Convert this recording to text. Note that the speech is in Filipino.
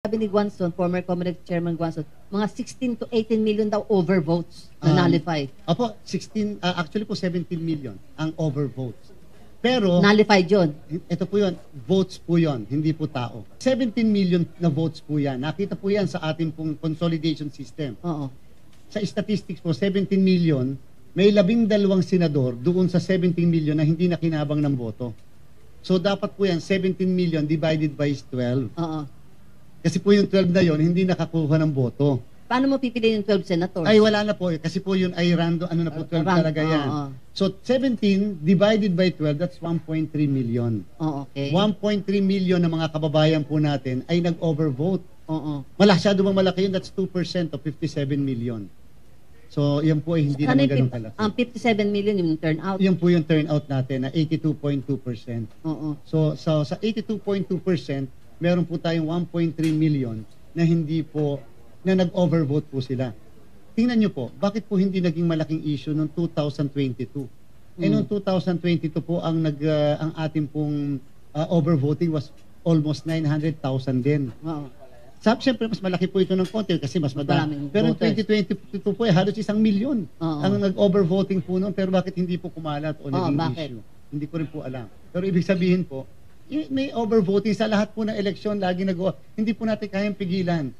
Sabi ni Guanzon, former Comelec Chairman Guanzon, mga 16 to 18 million daw overvotes na nullified. Opo, 16, actually po 17 million ang overvotes. Pero, Nullified yun. ito po yun, votes po yun, hindi po tao. 17 million na votes po yan. Nakita po yan sa ating pong consolidation system. Oo. Sa statistics po, 17 million, may 12 senador doon sa 17 million na hindi nakinabang ng boto. So dapat po yan, 17 million divided by 12. Oo. Kasi po yung 12 na yon hindi nakakuha ng boto. Paano mo pipiliin yung 12 senators? Ay wala na po kasi po yun ay random, ano na po 12 talaga yan. So 17 divided by 12, that's 1.3 million. Oh, okay. 1.3 million na mga kababayan po natin ay nag-overvote. Oo. Masyado bang malaki yun? That's 2% of 57 million. So yan po ay hindi naman ganun kalaki. Ang 57 million yung turnout. Yan po yung turnout natin na 82.2%. Oo. So sa 82.2%, meron po tayong 1.3 million na hindi po, na nag-overvote po sila. Tingnan nyo po, bakit po hindi naging malaking issue noong 2022? Noong 2022 po, ang ating pong overvoting was almost 900,000 din. Oo. Siyempre, mas malaki po ito ng konti kasi mas madami. Pero Voters. 2022 po, halos 1 million ang nag-overvoting po noon. Pero bakit hindi po kumalat o naging issue? Hindi ko rin po alam. Pero ibig sabihin po, may overvoting sa lahat po ng eleksyon, lagi hindi po natin kayang pigilan.